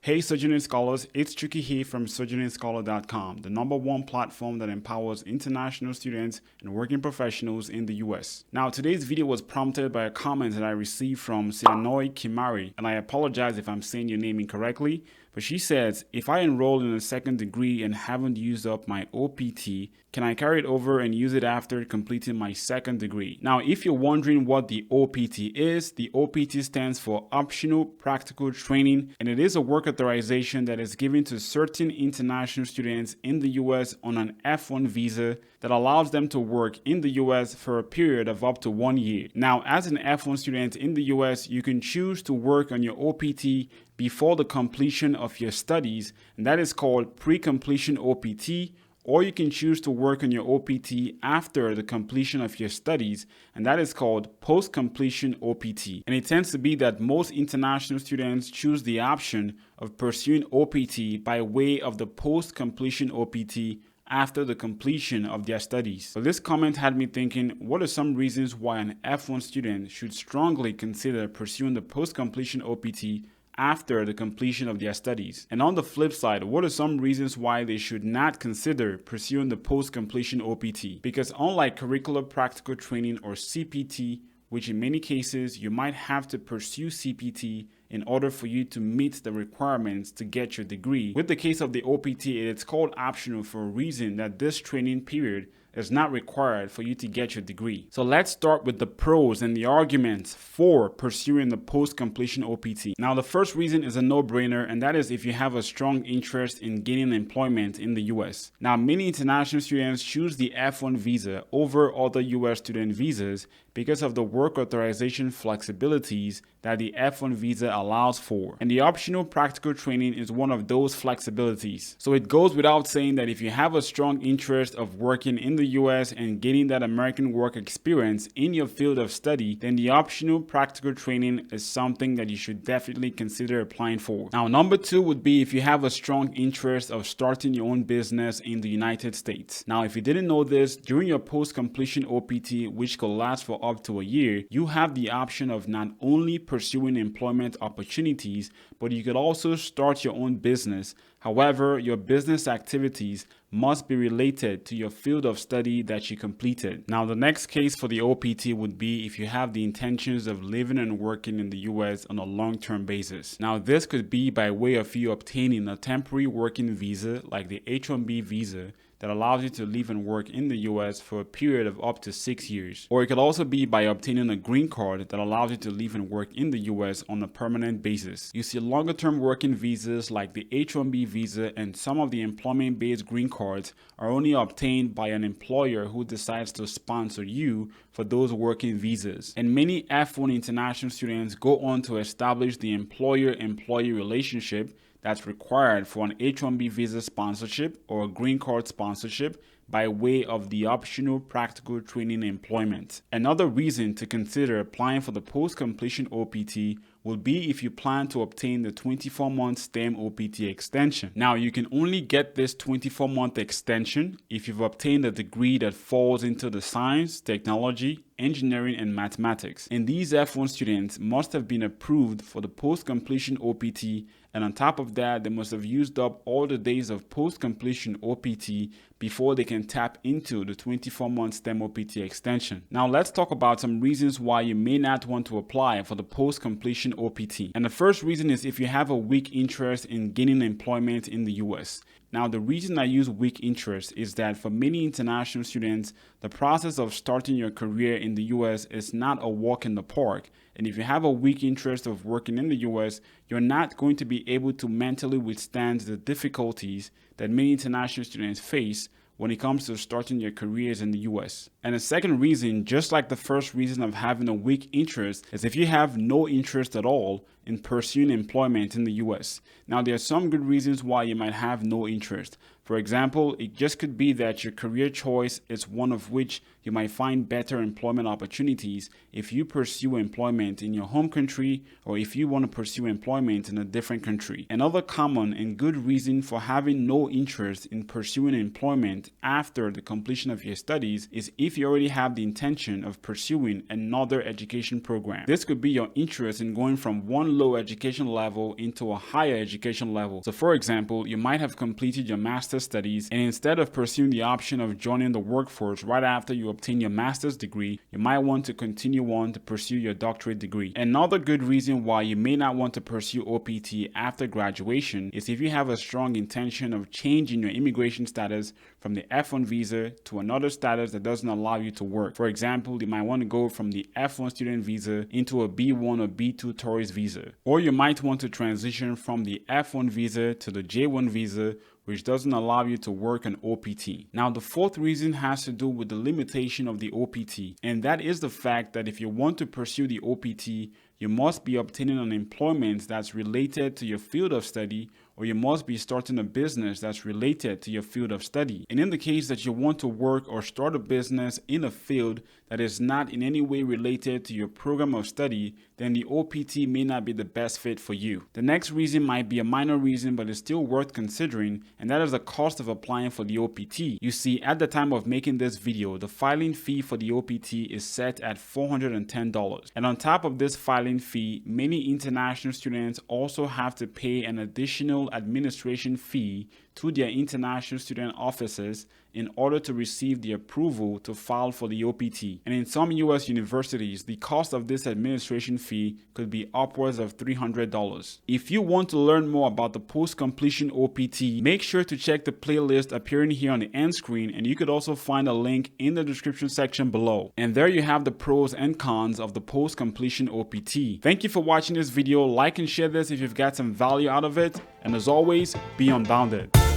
Hey Sojourning Scholars, it's Tricky here from SojourningScholar.com, the #1 platform that empowers international students and working professionals in the US. Now, today's video was prompted by a comment that I received from Sianoi Kimari, and I apologize if I'm saying your name incorrectly, but she says, if I enroll in a second degree and haven't used up my OPT, can I carry it over and use it after completing my second degree? Now, if you're wondering what the OPT is, the OPT stands for Optional Practical Training, and it is a work authorization that is given to certain international students in the US on an F1 visa that allows them to work in the US for a period of up to 1 year. Now, as an F1 student in the US, you can choose to work on your OPT before the completion of your studies, and that is called pre-completion OPT, or you can choose to work on your OPT after the completion of your studies, and that is called post-completion OPT. And it tends to be that most international students choose the option of pursuing OPT by way of the post-completion OPT after the completion of their studies. So this comment had me thinking, what are some reasons why an F1 student should strongly consider pursuing the post-completion OPT after the completion of their studies? And on the flip side, what are some reasons why they should not consider pursuing the post-completion OPT? Because unlike curricular practical training or CPT, which in many cases you might have to pursue CPT in order for you to meet the requirements to get your degree, with the case of the OPT, it's called optional for a reason that this training period is not required for you to get your degree. So let's start with the pros and the arguments for pursuing the post-completion OPT. Now, the first reason is a no-brainer, and that is if you have a strong interest in gaining employment in the US. Now, many international students choose the F1 visa over other US student visas because of the work authorization flexibilities that the F1 visa allows for. And the optional practical training is one of those flexibilities. So it goes without saying that if you have a strong interest of working in the US and getting that American work experience in your field of study, then the optional practical training is something that you should definitely consider applying for. Now, number two would be if you have a strong interest of starting your own business in the United States. Now, if you didn't know this, during your post-completion OPT, which could last for up to a year, you have the option of not only pursuing employment opportunities, but you could also start your own business. However, your business activities must be related to your field of study that you completed. Now, the next case for the OPT would be if you have the intentions of living and working in the US on a long-term basis. Now, this could be by way of you obtaining a temporary working visa like the H-1B visa that allows you to live and work in the US for a period of up to 6 years. Or it could also be by obtaining a green card that allows you to live and work in the US on a permanent basis. You see, longer term working visas like the H-1B visa and some of the employment-based green cards are only obtained by an employer who decides to sponsor you for those working visas. And many F1 international students go on to establish the employer-employee relationship that's required for an H-1B visa sponsorship or a green card sponsorship by way of the optional practical training employment. Another reason to consider applying for the post-completion OPT will be if you plan to obtain the 24-month STEM OPT extension. Now, you can only get this 24-month extension if you've obtained a degree that falls into the science, technology, engineering, and mathematics. And these F1 students must have been approved for the post-completion OPT, and on top of that, they must have used up all the days of post-completion OPT before they can tap into the 24-month STEM OPT extension. Now, let's talk about some reasons why you may not want to apply for the post-completion OPT. And the first reason is if you have a weak interest in gaining employment in the US. Now, the reason I use weak interest is that for many international students, the process of starting your career in the US is not a walk in the park. And if you have a weak interest of working in the US, you're not going to be able to mentally withstand the difficulties that many international students face when it comes to starting your careers in the US. And the second reason, just like the first reason of having a weak interest, is if you have no interest at all in pursuing employment in the US. Now, there are some good reasons why you might have no interest. For example, it just could be that your career choice is one of which you might find better employment opportunities if you pursue employment in your home country or if you want to pursue employment in a different country. Another common and good reason for having no interest in pursuing employment after the completion of your studies is if you already have the intention of pursuing another education program. This could be your interest in going from one low education level into a higher education level. So for example, you might have completed your master's studies, and instead of pursuing the option of joining the workforce right after you obtain your master's degree, you might want to continue on to pursue your doctorate degree. Another good reason why you may not want to pursue OPT after graduation is if you have a strong intention of changing your immigration status from the F1 visa to another status that doesn't allow you to work. For example, you might want to go from the F1 student visa into a B1 or B2 tourist visa. Or you might want to transition from the F1 visa to the J1 visa, which doesn't allow you to work on OPT. Now, the fourth reason has to do with the limitation of the OPT, and that is the fact that if you want to pursue the OPT, you must be obtaining an employment that's related to your field of study, or you must be starting a business that's related to your field of study. And in the case that you want to work or start a business in a field that is not in any way related to your program of study, then the OPT may not be the best fit for you. The next reason might be a minor reason, but it's still worth considering, and that is the cost of applying for the OPT. You see, at the time of making this video, the filing fee for the OPT is set at $410. And on top of this filing fee, many international students also have to pay an additional administration fee to their international student offices in order to receive the approval to file for the OPT. And in some US universities, the cost of this administration fee could be upwards of $300. If you want to learn more about the post-completion OPT, make sure to check the playlist appearing here on the end screen, and you could also find a link in the description section below. And there you have the pros and cons of the post-completion OPT. Thank you for watching this video. Like and share this if you've got some value out of it. And as always, be unbounded.